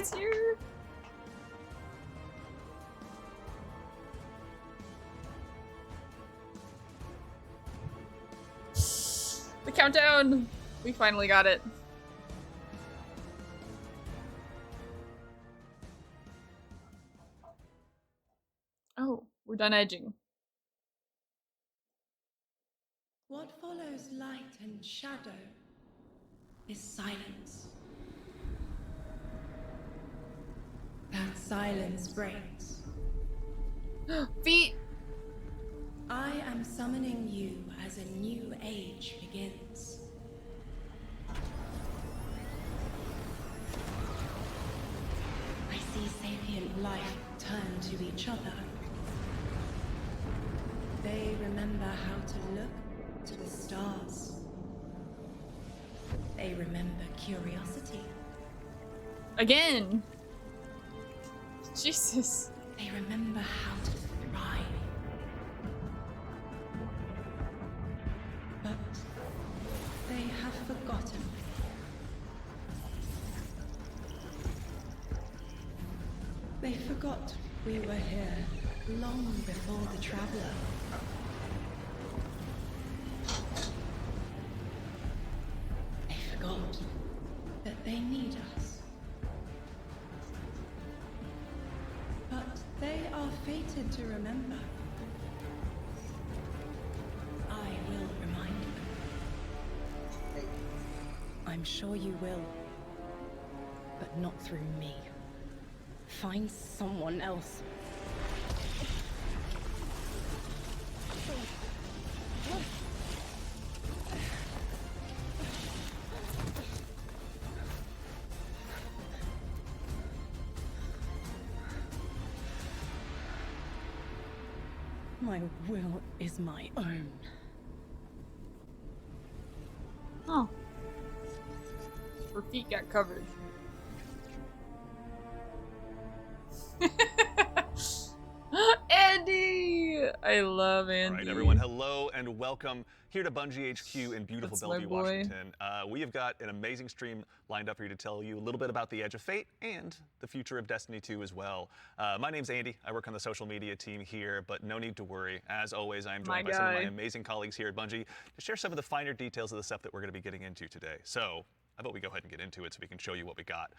is here. The countdown. We finally got it. Oh, we're done edging. What follows light and shadow is silence. That silence breaks. Feet. I am summoning you as a new age begins. I see sapient life turn to each other. They remember how to look to the stars. They remember curiosity. Again. Jesus. They remember how to thrive. But they have forgotten. They forgot we were here long before the Traveler. They forgot that they need us. But they are fated to remember. I will remind them. I'm sure you will. But not through me. Find someone else. My will is my own. Oh. Her feet got covered. Andy! I love Andy. All right, everyone, hello and welcome here to Bungie HQ in beautiful That's my Bellevue, boy. Washington. We have got an amazing stream lined up for you to tell you a little bit about the Edge of Fate and the future of Destiny 2 as well. My name's Andy. I work on the social media team here, but no need to worry. As always, I am joined by some of my amazing colleagues here at Bungie to share some of the finer details of the stuff that we're going to be getting into today. So, how about we go ahead and get into it so we can show you what we got.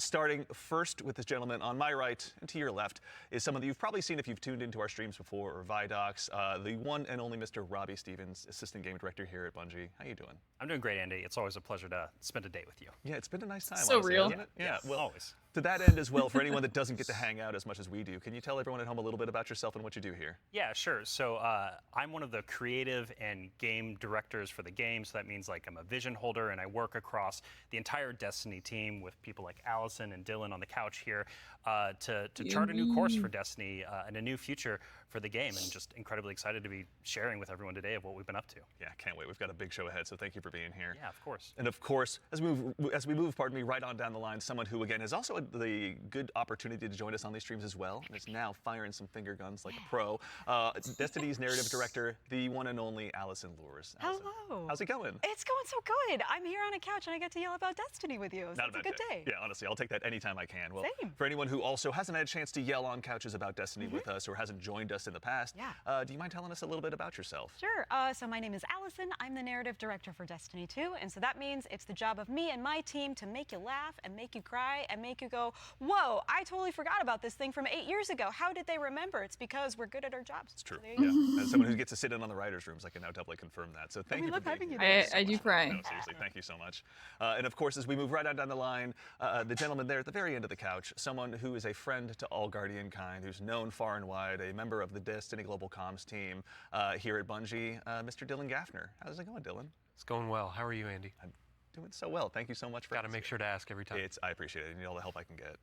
Starting first with this gentleman on my right and to your left is someone that you've probably seen if you've tuned into our streams before or Vidocs, the one and only Mr. Robbie Stevens, Assistant Game Director here at Bungie. How you doing? I'm doing great, Andy. It's always a pleasure to spend a day with you. Yeah, it's been a nice time. So honestly, real. hasn't it? Yeah, Yes, well, always. to that end as well, for anyone that doesn't get to hang out as much as we do, can you tell everyone at home a little bit about yourself and what you do here? Yeah, sure. So I'm one of the creative and game directors for the game. So that means like I'm a vision holder and I work across the entire Destiny team with people like Allison and Dylan on the couch here to chart a new course for Destiny and a new future for the game. And just incredibly excited to be sharing with everyone today of what we've been up to. Yeah, can't wait. We've got a big show ahead, so thank you for being here. Yeah, of course. And of course, as we move, pardon me, right on down the line, someone who again has also had the good opportunity to join us on these streams as well, and is now firing some finger guns like a pro. Destiny's narrative director, the one and only Allison Lures. Allison, hello. how's it going? It's going so good. I'm here on a couch and I get to yell about Destiny with you. So Not it's a bad good day. Yeah, honestly, I'll take that anytime I can. Well, Same. for anyone who also hasn't had a chance to yell on couches about Destiny with us or hasn't joined us in the past, do you mind telling us a little bit about yourself? Sure. So my name is Allison. I'm the narrative director for Destiny 2. And so that means it's the job of me and my team to make you laugh and make you cry and make you go, whoa, I totally forgot about this thing from 8 years ago. How did they remember? It's because we're good at our jobs. It's true. So there you go. As someone who gets to sit in on the writers' rooms, I can now doubly confirm that. So thank We you love for being having you here. there. I do cry. No, seriously, thank you so much. And of course, as we move right on down the line, the gentleman there at the very end of the couch, someone who is a friend to all Guardian kind, who's known far and wide, a member of the Destiny Global Comms team here at Bungie, Mr. Dylan Gaffner. How's it going, Dylan? It's going well. How are you, Andy? I'm doing so well. Thank you so much for Got to make sure to ask every time. I appreciate it. I need all the help I can get.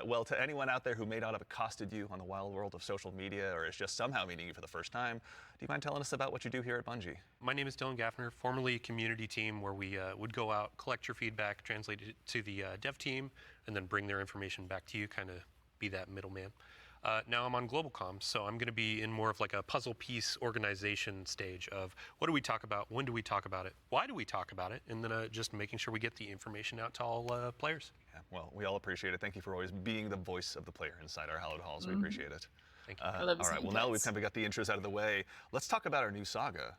Well, to anyone out there who may not have accosted you on the wild world of social media or is just somehow meeting you for the first time, do you mind telling us about what you do here at Bungie? My name is Dylan Gaffner, formerly community team, where we would go out, collect your feedback, translate it to the dev team, and then bring their information back to you, kind of be that middleman. Now I'm on global comms, so I'm going to be in more of like a puzzle piece organization stage of what do we talk about, when do we talk about it, why do we talk about it, and then just making sure we get the information out to all players. Yeah, well, we all appreciate it. Thank you for always being the voice of the player inside our hallowed halls. We appreciate it. Thank you. I love All right, seeing well, now that we've kids. kind of got the intros out of the way, let's talk about our new saga.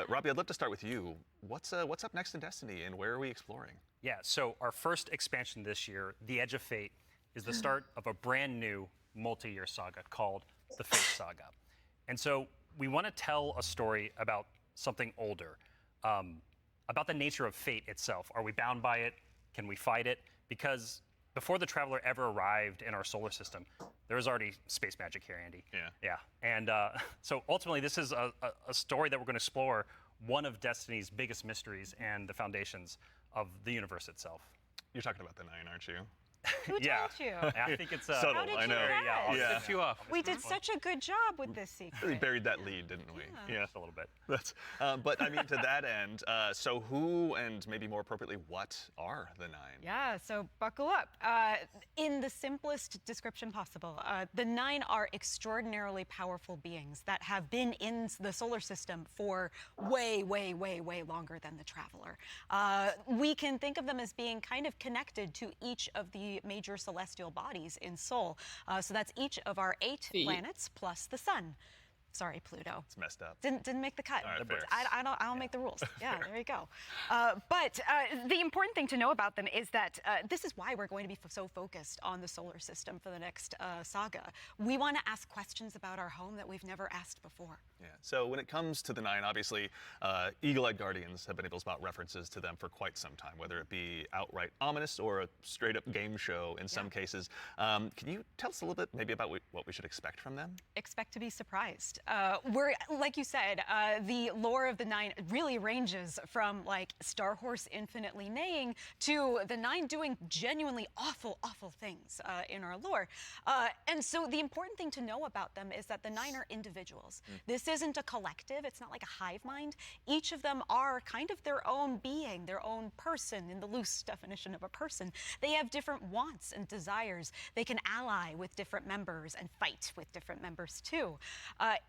Robbie, I'd love to start with you. What's up next in Destiny, and where are we exploring? Yeah, so our first expansion this year, The Edge of Fate, is the start of a brand new multi-year saga called the Fate Saga. And so we want to tell a story about something older, about the nature of fate itself. Are we bound by it? Can we fight it? Because before the Traveler ever arrived in our solar system, there was already space magic here, Andy. Yeah. Yeah, and so ultimately this is a story that we're going to explore one of Destiny's biggest mysteries and the foundations of the universe itself. You're talking about the 9, aren't you? Who Yeah. told you? I think it's Subtle, How did I you know. guess? Yeah. Set you off. We did such a good job with this Really secret. buried that lead, didn't we? Yeah, just a little bit. That's, but I mean, to that end, so who and maybe more appropriately, what are the 9? Yeah, so buckle up. In the simplest description possible, the 9 are extraordinarily powerful beings that have been in the solar system for way, way, way, way longer than the Traveler. We can think of them as being kind of connected to each of the major celestial bodies in Sol. So that's each of our 8 Feet. planets plus the sun. Sorry, Pluto. It's messed up. Didn't make the cut. All right, fair. I don't make the rules. Yeah, there you go. But the important thing to know about them is that this is why we're going to be so focused on the solar system for the next saga. We want to ask questions about our home that we've never asked before. Yeah. So when it comes to the 9, obviously, Eagle-Eyed Guardians have been able to spot references to them for quite some time, whether it be outright ominous or a straight-up game show in some cases. Can you tell us a little bit maybe about what we should expect from them? Expect to be surprised. We're, like you said, the lore of the 9 really ranges from like Star Horse infinitely neighing to the 9 doing genuinely awful, awful things in our lore. And so the important thing to know about them is that the 9 are individuals. This isn't a collective. It's not like a hive mind. Each of them are kind of their own being, their own person in the loose definition of a person. They have different wants and desires. They can ally with different members and fight with different members too.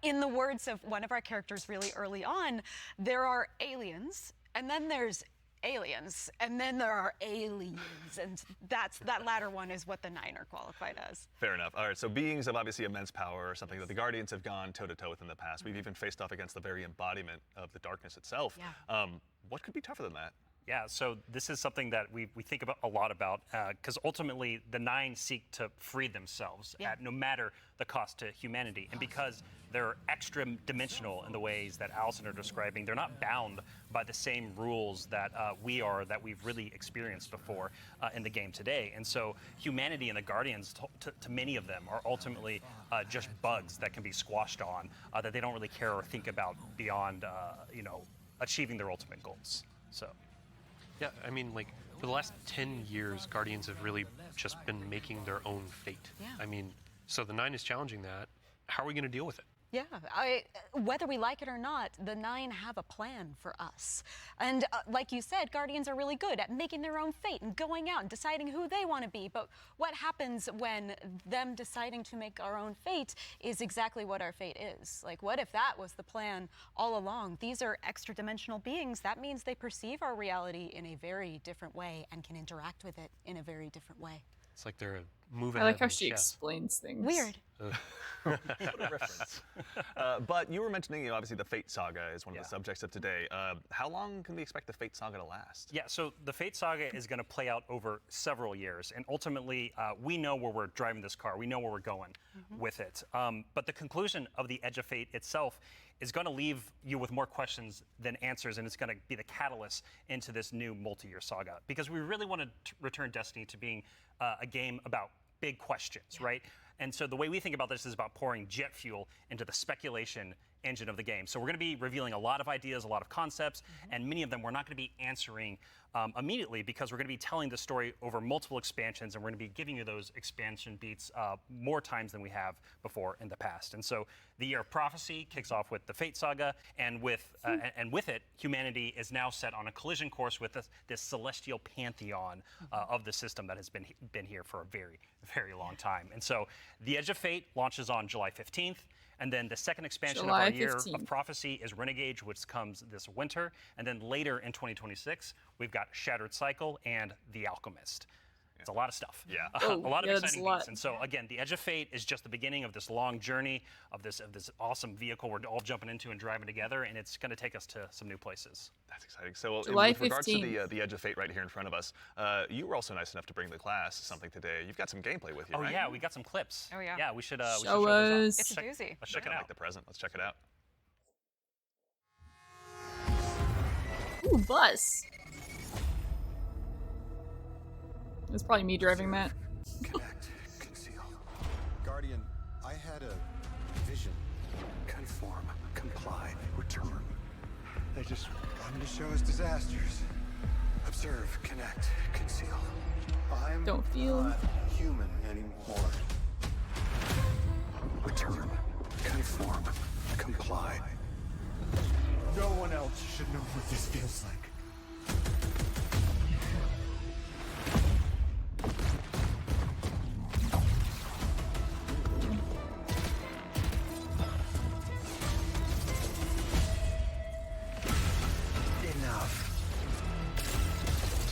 In the words of one of our characters really early on, there are aliens, and then there's aliens, and then there are aliens, and that latter one is what the 9 are qualified as. Fair enough. All right, so beings of obviously immense power, something that the Guardians have gone toe-to-toe with in the past. We've even faced off against the very embodiment of the darkness itself. Yeah. What could be tougher than that? Yeah, so this is something that we think about a lot about, because ultimately the 9 seek to free themselves at no matter the cost to humanity. And because they're extra dimensional in the ways that Allison are describing, they're not bound by the same rules that we are, that we've really experienced before in the game today. And so humanity and the Guardians, to many of them, are ultimately just bugs that can be squashed on, that they don't really care or think about beyond, achieving their ultimate goals. So. Yeah, I mean, like, for the last 10 years, Guardians have really just been making their own fate. Yeah. I mean, so the 9 is challenging that. How are we going to deal with it? Yeah, whether we like it or not, the 9 have a plan for us. And like you said, Guardians are really good at making their own fate and going out and deciding who they want to be. But what happens when them deciding to make our own fate is exactly what our fate is? Like, what if that was the plan all along? These are extra-dimensional beings. That means they perceive our reality in a very different way and can interact with it in a very different way. It's like they're moving. I like how she explains things. Weird. What a reference. But you were mentioning, obviously, the Fate Saga is one of the subjects of today. How long can we expect the Fate Saga to last? Yeah, so the Fate Saga is going to play out over several years, and ultimately, we know where we're driving this car. We know where we're going with it. But the conclusion of the Edge of Fate itself is going to leave you with more questions than answers, and it's going to be the catalyst into this new multi-year saga. Because we really want to return Destiny to being a game about big questions, right? And so the way we think about this is about pouring jet fuel into the speculation engine of the game. So we're going to be revealing a lot of ideas, a lot of concepts, and many of them we're not going to be answering immediately, because we're going to be telling the story over multiple expansions, and we're going to be giving you those expansion beats more times than we have before in the past. And so the Year of Prophecy kicks off with the Fate Saga, and with it, humanity is now set on a collision course with this celestial pantheon of the system that has been here for a very, very long time. And so the Edge of Fate launches on July 15th. And then the second expansion of our Year of Prophecy is Renegades, which comes this winter. And then later in 2026, we've got Shattered Cycle and The Alchemist. It's a lot of stuff. Yeah. A lot of exciting beats. And so again, the Edge of Fate is just the beginning of this long journey of this awesome vehicle we're all jumping into and driving together, and it's going to take us to some new places. That's exciting. So July with regards to 15th. the Edge of Fate right here in front of us, you were also nice enough to bring the class something today. You've got some gameplay with you, Oh right? yeah, we got some clips. Oh, yeah. Yeah, we should Show show those us. off. It's a doozy. Let's check it I out. like the present. Let's check it out. Ooh, bus. It's probably me driving that. Connect, conceal. Guardian, I had a vision. Conform, comply, return. They just wanted to show us disasters. Observe, connect, conceal. I'm Don't feel. not human anymore. Return, conform, comply. No one else should know what this feels like. Enough.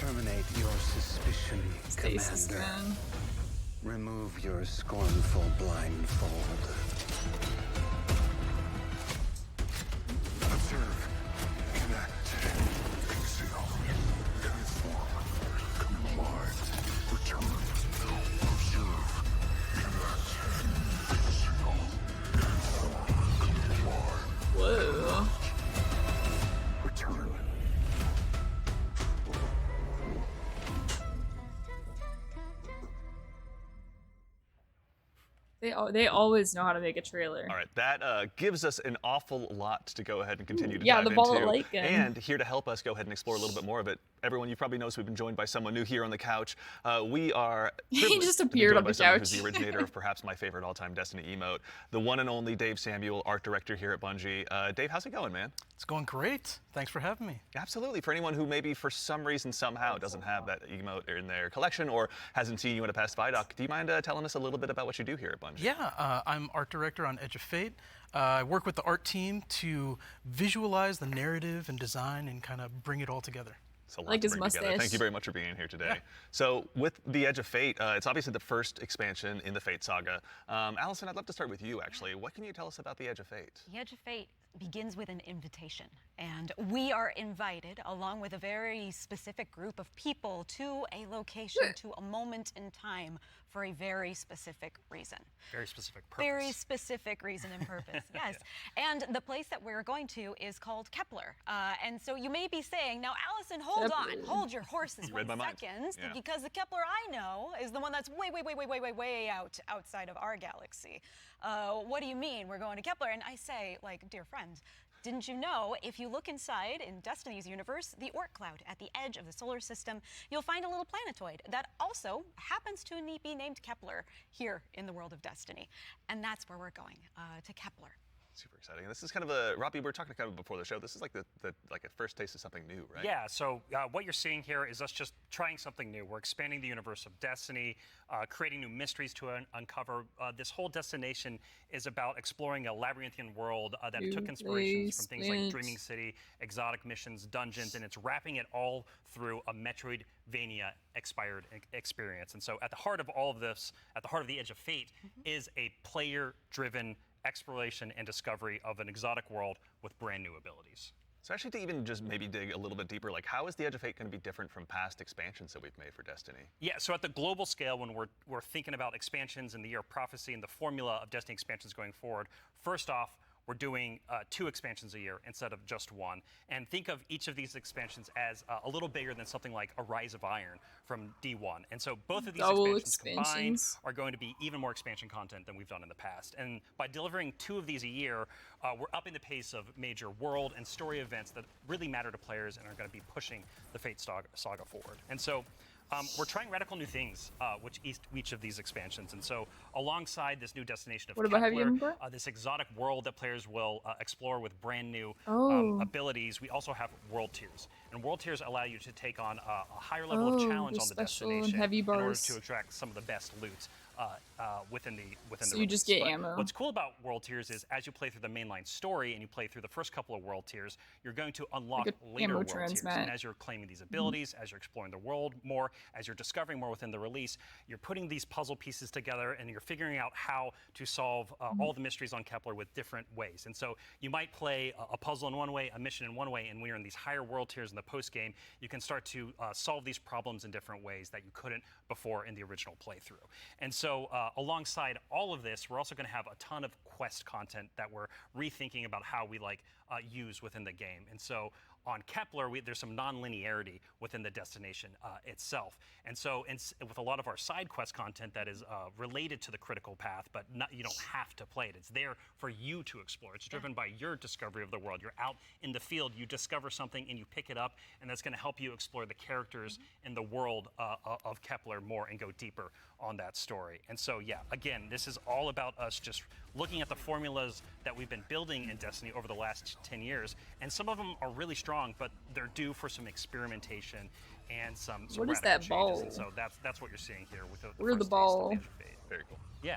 Terminate your suspicion, Stasis, Commander. man. Remove your scornful blindfold. Observe, connect, conceal, conform, comply, return. Observe, connect, conceal, conform, comply, Whoa. return. They always know how to make a trailer. All right, that gives us an awful lot to go ahead and continue to Yeah, dive the ball into. of light gun. And here to help us go ahead and explore a little bit more of it, everyone, you probably noticed we've been joined by someone new here on the couch. We are He privileged just to be appeared joined on by the someone couch. who's the originator of perhaps my favorite all-time Destiny emote, the one and only Dave Samuel, art director here at Bungie. Dave, how's it going, man? It's going great. Thanks for having me. Absolutely. For anyone who maybe for some reason somehow doesn't have that emote in their collection or hasn't seen you in a past Vidoc, do you mind telling us a little bit about what you do here at Bungie? Yeah, I'm art director on Edge of Fate. I work with the art team to visualize the narrative and design and kind of bring it all together. It's a lot Like to his bring together. mustache. Thank you very much for being here today. Yeah. So with the Edge of Fate, it's obviously the first expansion in the Fate saga. Allison, I'd love to start with you, actually. What can you tell us about the Edge of Fate? The Edge of Fate begins with an invitation, and we are invited, along with a very specific group of people, to a location, to a moment in time, for a very specific reason. Very specific purpose. Very specific reason and purpose, yes. And the place that we're going to is called Kepler. And so you may be saying, now Allison, hold Kepler. on, hold your horses You read my 1 mind. second, Yeah. because the Kepler I know is the one that's way outside of our galaxy. What do you mean we're going to Kepler? And I say, like, dear friend, didn't you know if you look inside in Destiny's universe, the Oort cloud at the edge of the solar system, you'll find a little planetoid that also happens to be named Kepler here in the world of Destiny. And that's where we're going, to Kepler. Super exciting. And this is kind of a, Robbie, we were talking kind of before the show, this is like the like a first taste of something new, right? Yeah, so what you're seeing here is us just trying something new. We're expanding the universe of Destiny, creating new mysteries to uncover. This whole destination is about exploring a labyrinthian world that New took inspirations from things like place. Dreaming City, exotic missions, dungeons, and it's wrapping it all through a Metroidvania expired experience. And so at the heart of all of this, at the heart of the Edge of Fate, is a player-driven exploration and discovery of an exotic world with brand new abilities. So actually to even just maybe dig a little bit deeper, like how is the Edge of Fate going to be different from past expansions that we've made for Destiny? Yeah, so at the global scale, when we're thinking about expansions and the Year of Prophecy and the formula of Destiny expansions going forward, first off, we're doing 2 expansions a year instead of just 1. And think of each of these expansions as a little bigger than something like a Rise of Iron from D1. And so both of these Double expansions combined expansions. are going to be even more expansion content than we've done in the past. And by delivering 2 of these a year, we're upping the pace of major world and story events that really matter to players and are going to be pushing the Fate saga forward. And so we're trying radical new things with each of these expansions. And so alongside this new destination of What about Heavy Kepler, Ember? this exotic world that players will explore with brand new abilities, we also have world tiers. And world tiers allow you to take on a higher level of challenge on the special and destination heavy in order bars. to extract some of the best loot within the So you just release. get But ammo. What's cool about world tiers is as you play through the mainline story and you play through the first couple of world tiers, you're going to unlock Like a later ammo world tiers. transmat. And as you're claiming these abilities, as you're exploring the world more, as you're discovering more within the release, you're putting these puzzle pieces together and you're figuring out how to solve all the mysteries on Kepler with different ways. And so you might play a puzzle in one way, a mission in one way, and when you're in these higher world tiers in the post game, you can start to solve these problems in different ways that you couldn't before in the original playthrough. And so alongside all of this, we're also going to have a ton of quest content that we're rethinking about how we use within the game. And so on Kepler, there's some non-linearity within the destination itself. And so with a lot of our side quest content that is related to the critical path, but you don't have to play it. It's there for you to explore. It's driven by your discovery of the world. You're out in the field, you discover something and you pick it up, and that's going to help you explore the characters in the world of Kepler more and go deeper on that story. And so, yeah, again, this is all about us just looking at the formulas that we've been building in Destiny over the last 10 years. And some of them are really strong, but they're due for some experimentation and some What is radical that changes. ball? And so that's what you're seeing here with the Where's the first taste of ball? the Edge of Fate. Very cool. Yeah.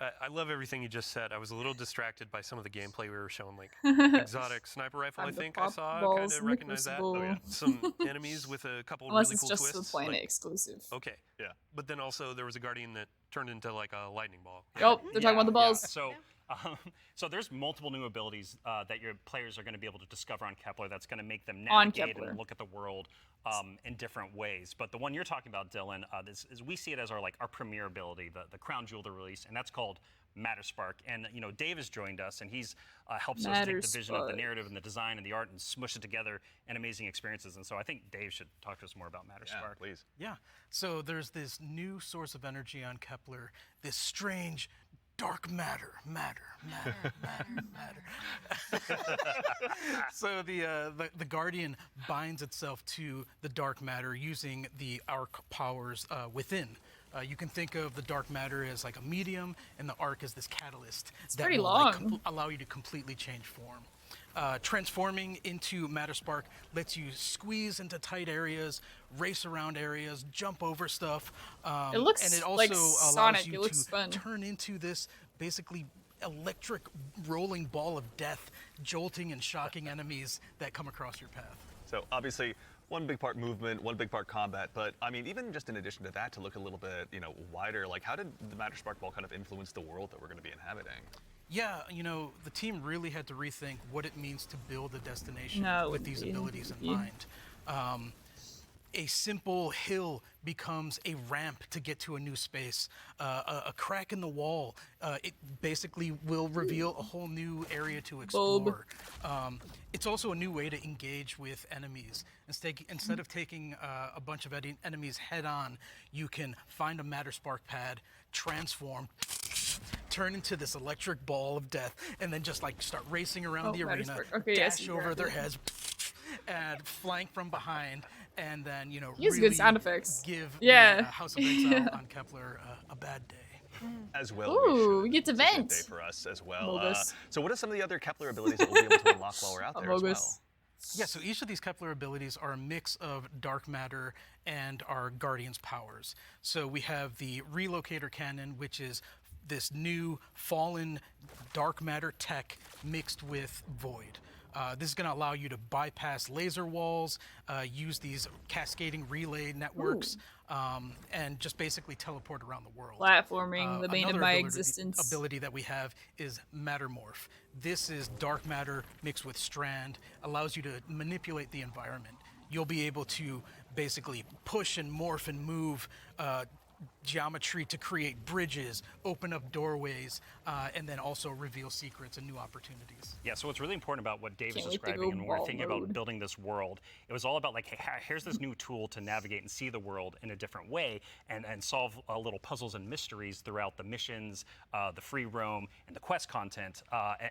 I love everything you just said. I was a little distracted by some of the gameplay we were showing, like exotic sniper rifle. I Time to think I pop saw. balls Kind of in the recognize that. crucible. Some enemies with a couple Unless really it's cool just twists. the planet like- exclusive. Okay. Yeah. But then also there was a guardian that turned into like a lightning ball. Oh, they're talking about the balls. So, so there's multiple new abilities that your players are going to be able to discover on Kepler. That's going to make them On navigate Kepler. and look at the world in different ways. But the one you're talking about, Dylan, we see it as our premier ability, the crown jewel of the release, and that's called Matter Spark. And Dave has joined us, and he's helps us take the vision of the Spark. narrative and the design and the art and smush it together in amazing experiences. And so I think Dave should talk to us more about Matter Yeah, Spark. please. Yeah. So there's this new source of energy on Kepler, this strange dark matter. So the Guardian binds itself to the dark matter using the arc powers within. You can think of the dark matter as like a medium, and the arc as this catalyst that pretty will long. allow you to completely change form. Transforming into Matter Spark lets you squeeze into tight areas, race around areas, jump over stuff. It looks and it also like allows Sonic. you It looks to fun. turn into this basically electric rolling ball of death, jolting and shocking enemies that come across your path. So obviously, one big part movement, one big part combat, but I mean, even just in addition to that, to look a little bit, wider, like how did the Matter Spark Ball kind of influence the world that we're going to be inhabiting? Yeah, the team really had to rethink what it means to build a destination No, with these yeah. abilities in Yeah. mind. A simple hill becomes a ramp to get to a new space. A crack in the wall, it basically will reveal a whole new area to explore. It's also a new way to engage with enemies. Instead of taking a bunch of enemies head on, you can find a Matter Spark pad, transform, turn into this electric ball of death, and then just like start racing around the Matter arena, Spark. Okay, yes, dash you over grabbed their it. heads, and flank from behind, and then Use really good sound effects. give Yeah. the, House of Exile on Kepler a bad day. As well. Ooh, should. we get to It's a good vent. day for us as well. Mogus. So what are some of the other Kepler abilities that we'll be able to unlock while we're out there as Mogus. well? Yeah, so each of these Kepler abilities are a mix of dark matter and our Guardian's powers. So we have the Relocator Cannon, which is this new fallen dark matter tech mixed with void. This is going to allow you to bypass laser walls, use these cascading relay networks, and just basically teleport around the world. Platforming, the bane of Another my ability- existence. ability that we have is Mattermorph. This is dark matter mixed with strand, allows you to manipulate the environment. You'll be able to basically push and morph and move geometry to create bridges, open up doorways, and then also reveal secrets and new opportunities. Yeah, so what's really important about what Dave is Can't wait to describing go and when we're ball thinking about mode. building this world, it was all about like, hey, here's this new tool to navigate and see the world in a different way and solve little puzzles and mysteries throughout the missions, the free roam, and the quest content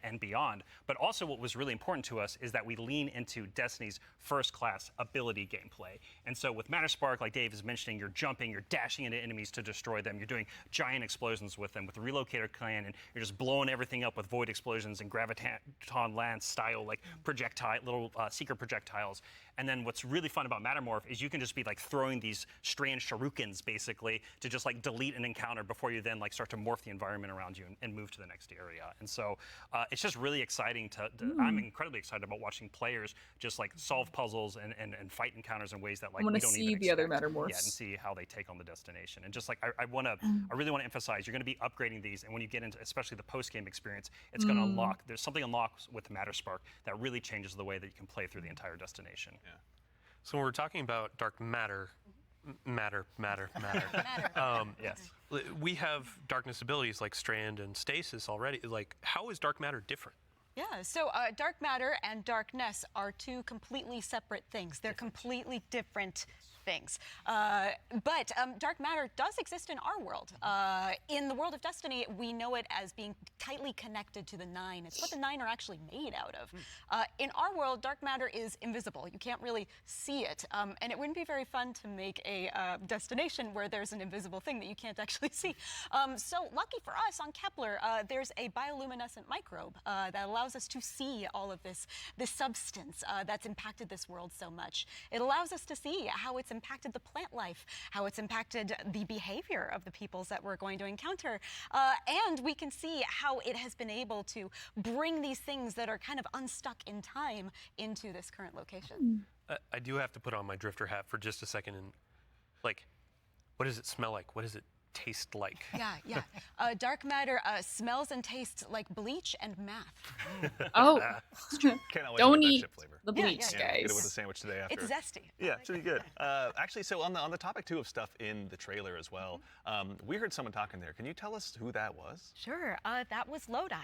and beyond. But also what was really important to us is that we lean into Destiny's first-class ability gameplay. And so with Matterspark, like Dave is mentioning, you're jumping, you're dashing into enemies to destroy them, you're doing giant explosions with them. With the Relocator Cannon, you're just blowing everything up with void explosions and graviton lance style like projectile, little secret projectiles. And then what's really fun about Mattermorph is you can just be like throwing these strange shurikens basically to just like delete an encounter before you then like start to morph the environment around you and move to the next area. And so it's just really exciting I'm incredibly excited about watching players just like solve puzzles and fight encounters in ways that like I want we to don't see even the other expect Mattermorphs. yet and see how they take on the destination. And just like I really want to emphasize, you're going to be upgrading these, and when you get into especially the post-game experience, it's going to unlock. There's something unlocks with Matterspark that really changes the way that you can play through the entire destination. Yeah. So when we're talking about dark matter, Yes. we have darkness abilities like Strand and Stasis already. Like, how is dark matter different? Yeah, so dark matter and darkness are two completely separate things. They're completely different things. But dark matter does exist in our world. In the world of Destiny, we know it as being tightly connected to the Nine. It's what the Nine are actually made out of. In our world, dark matter is invisible. You can't really see it. And it wouldn't be very fun to make a destination where there's an invisible thing that you can't actually see. So lucky for us on Kepler, there's a bioluminescent microbe that allows us to see all of this substance that's impacted this world so much. It allows us to see how it's impacted the plant life, how it's impacted the behavior of the peoples that we're going to encounter. And we can see how it has been able to bring these things that are kind of unstuck in time into this current location. I do have to put on my drifter hat for just a second and, like, what does it smell like? What does it taste like? Yeah. Dark matter smells and tastes like bleach and math. Oh, Cannot wait don't to get that eat chip flavor. the Yeah, bleach, yeah. Get guys. it with a sandwich today after. It's zesty. Yeah, should be good. Actually, so on the topic too of stuff in the trailer as well, we heard someone talking there. Can you tell us who that was? Sure, that was Lodi.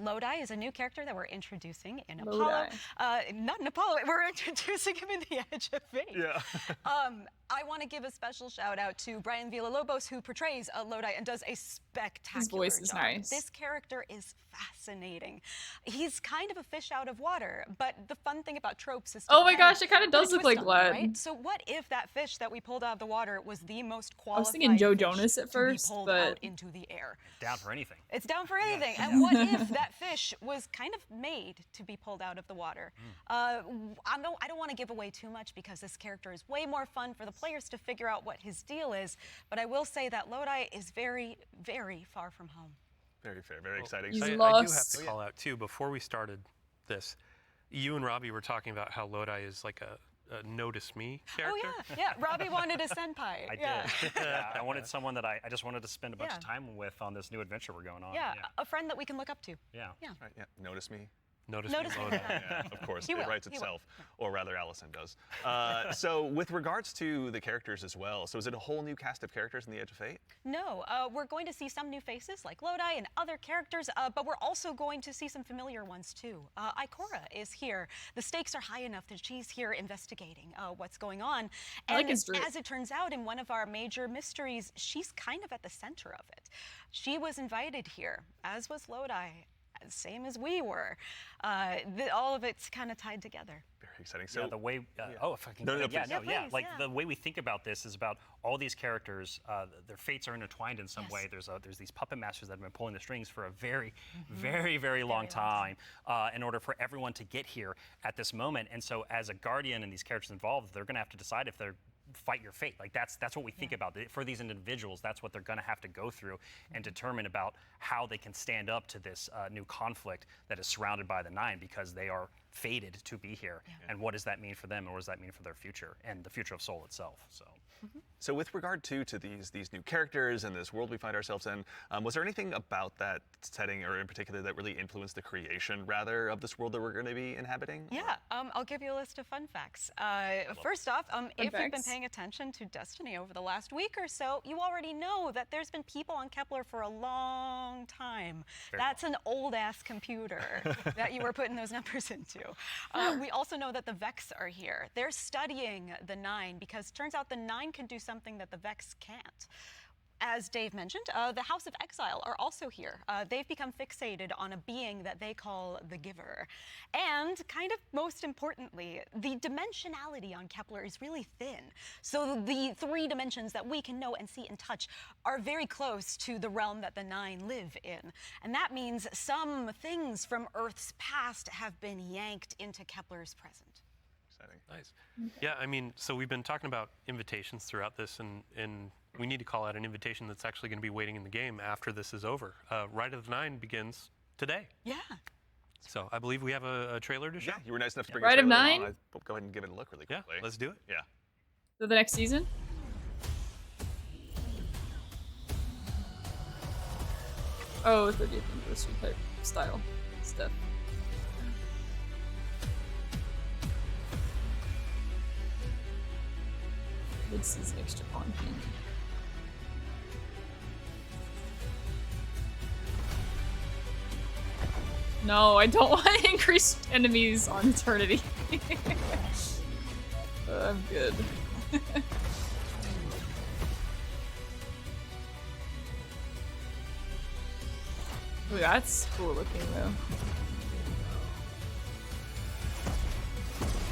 Lodi is a new character that we're introducing in Lodi. Apollo. Not in Apollo, we're introducing him in the Edge of Fate. Yeah. I want to give a special shout out to Brian Villalobos, who portrays Lodi and does a spectacular His voice is job. nice. This character is fascinating. He's kind of a fish out of water, but the fun thing about tropes is to Oh my kind gosh, it kind of put a does look twist like on it, Glad. right? So what if that fish that we pulled out of the water was the most qualified thinking Joe fish Jonas at to first, be pulled but- out into the air? Down for anything. It's down for anything. And what if that fish was kind of made to be pulled out of the water? I don't want to give away too much because this character is way more fun for the players to figure out what his deal is. But I will say that Lodi is very, very far from home. Very fair, very exciting. He's I do have lost. to call out too, before we started this, you and Robbie were talking about how Lodi is like a notice me character. Oh yeah. Robbie wanted a senpai. I yeah. did. Yeah, I wanted someone that I just wanted to spend a bunch of Yeah. time with on this new adventure we're going on. Yeah, a friend that we can look up to. Yeah. Right, yeah. Notice me. Notice Notice me me. Lodi. Yeah, of course. He It will, writes he will. itself, or rather Allison does. So with regards to the characters as well, so is it a whole new cast of characters in the Edge of Fate? No, we're going to see some new faces like Lodi and other characters, but we're also going to see some familiar ones too. Ikora is here. The stakes are high enough that she's here investigating what's going on. I like And his drip. as it turns out, in one of our major mysteries, she's kind of at the center of it. She was invited here, as was Lodi, same as we were. All of it's kind of tied together. Very exciting. So Yeah, the way, oh, if I can, No, no, yeah, please. no, Yeah, yeah, please, like yeah. the way we think about this is about all these characters, their fates are intertwined in some Yes. way. There's these puppet masters that have been pulling the strings for a very, very long time in order for everyone to get here at this moment. And so as a guardian and these characters involved, they're gonna have to decide if they're fight your fate. Like that's what we think about. For these individuals, that's what they're going to have to go through and determine about how they can stand up to this new conflict that is surrounded by the Nine, because they are fated to be here. And what does that mean for them, and what does that mean for their future and the future of Soul itself? So So with regard to these new characters and this world we find ourselves in, was there anything about that setting, or in particular, that really influenced the creation, rather, of this world that we're going to be inhabiting? Yeah, I'll give you a list of fun facts. First off, if you've been facts. paying attention to Destiny over the last week or so, you already know that there's been people on Kepler for a long time. That's an old-ass computer that you were putting those numbers into. We also know that the Vex are here. They're studying the Nine because turns out the Nine can do something that the Vex can't. As Dave mentioned, the House of Exile are also here. They've become fixated on a being that they call the Giver. And kind of most importantly, the dimensionality on Kepler is really thin. So the 3 dimensions that we can know and see and touch are very close to the realm that the Nine live in. And that means some things from Earth's past have been yanked into Kepler's present. Nice. Yeah, I mean, so we've been talking about invitations throughout this, and we need to call out an invitation that's actually going to be waiting in the game after this is over. Rite of the Nine begins today. Yeah. So I believe we have a trailer to show. Yeah, you were nice enough to bring Rite a of trailer Nine? on. I'll go ahead and give it a look really Yeah, quickly. let's do it. Yeah. So the next season? Oh, 30th anniversary type style stuff. Mid-season extra content. No, I don't want to increase enemies on Eternity. I'm good. Ooh, that's cool looking though.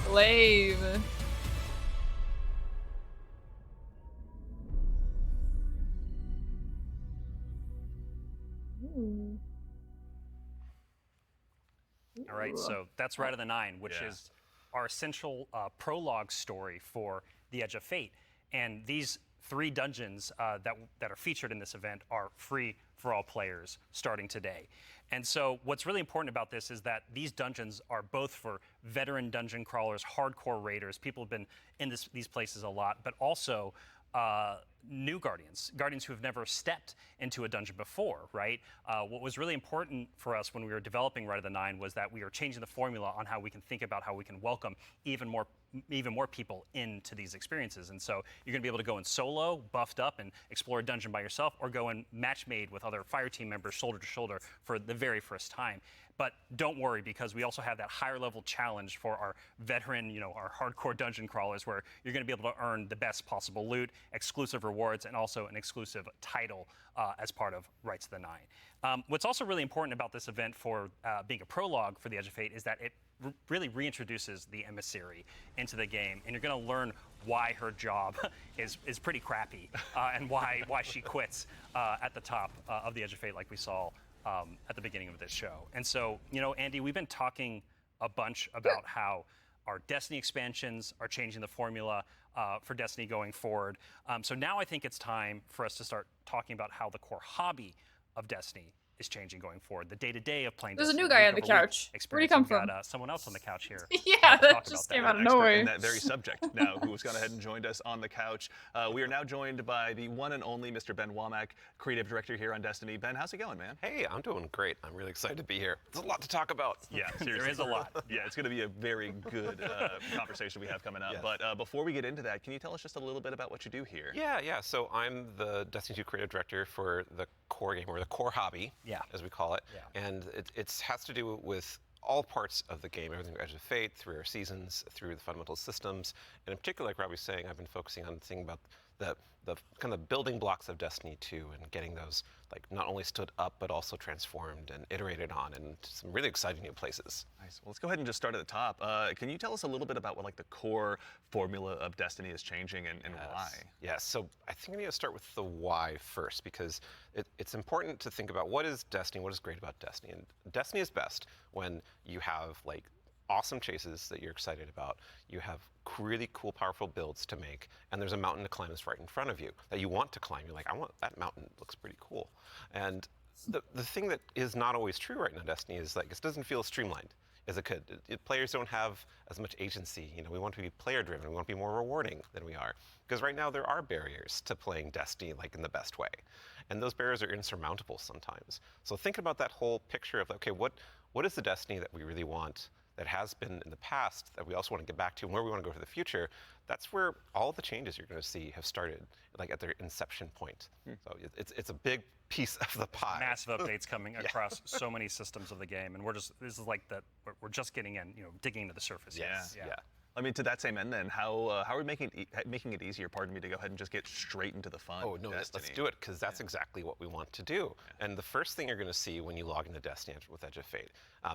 Glaive. Ooh. All right, so that's Rite of the Nine, which is our essential prologue story for the Edge of Fate. And these 3 dungeons that are featured in this event are free for all players starting today. And so what's really important about this is that these dungeons are both for veteran dungeon crawlers, hardcore raiders, people who've been in these places a lot, but also new guardians who have never stepped into a dungeon before, right? What was really important for us when we were developing Rite of the Nine was that we were changing the formula on how we can think about how we can welcome even more people into these experiences. And so you're going to be able to go in solo, buffed up, and explore a dungeon by yourself, or go in match made with other fire team members shoulder to shoulder for the very first time. But don't worry, because we also have that higher level challenge for our veteran, our hardcore dungeon crawlers, where you're going to be able to earn the best possible loot, exclusive rewards, and also an exclusive title as part of Rites of the Nine. What's also really important about this event for being a prologue for the Edge of Fate is that it really reintroduces the emissary into the game, and you're going to learn why her job is pretty crappy and why she quits at the top of the Edge of Fate, like we saw at the beginning of this show. And so, Andy, we've been talking a bunch about how our Destiny expansions are changing the formula for Destiny going forward. So now I think it's time for us to start talking about how the core hobby of Destiny is changing going forward. The day-to-day of playing There's a Destiny. new guy on the week-over-week couch. Where'd he experience. come We've from? got someone else on the couch here. Yeah, to that talk just about came that. out of Expert nowhere. in that very subject now, who has gone ahead and joined us on the couch. We are now joined by the one and only Mr. Ben Womack, creative director here on Destiny. Ben, how's it going, man? Hey, I'm doing great. I'm really excited to be here. There's a lot to talk about. Yeah, seriously. There is a lot. Yeah, it's going to be a very good conversation we have coming up. Yes. But before we get into that, can you tell us just a little bit about what you do here? Yeah. So I'm the Destiny 2 creative director for the core game, or the core hobby, as we call it. Yeah. And it has to do with all parts of the game, everything from Edge of Fate, through our seasons, through the fundamental systems. And in particular, like Rob was saying, I've been focusing on thinking about the kind of building blocks of Destiny 2 and getting those not only stood up, but also transformed and iterated on in some really exciting new places. Nice. Well, let's go ahead and just start at the top. Can you tell us a little bit about what the core formula of Destiny is changing and why? Yes. So I think I need to start with the why first, because it's important to think about what is Destiny, what is great about Destiny. And Destiny is best when you have awesome chases that you're excited about, you have really cool, powerful builds to make, and there's a mountain to climb that's right in front of you that you want to climb. You're like, I want that mountain, it looks pretty cool. And the thing that is not always true right now in Destiny is it doesn't feel streamlined. as it could. Players don't have as much agency. You know, we want to be player-driven. We want to be more rewarding than we are. Because right now there are barriers to playing Destiny like in the best way. And those barriers are insurmountable sometimes. So think about that whole picture of, okay, what is the Destiny that we really want, that has been in the past, that we also want to get back to, and where we want to go for the future? That's where all the changes you're going to see have started, like at their inception point. So it's a big piece of the pie. Massive updates coming across so many systems of the game, and this is like we're just getting in, digging into the surface. Yeah. I mean, to that same end, then, how are we making it easier? Pardon me, to go ahead and just get straight into the fun. Oh no, let's do it, because that's exactly what we want to do. And the first thing you're going to see when you log into Destiny with Edge of Fate,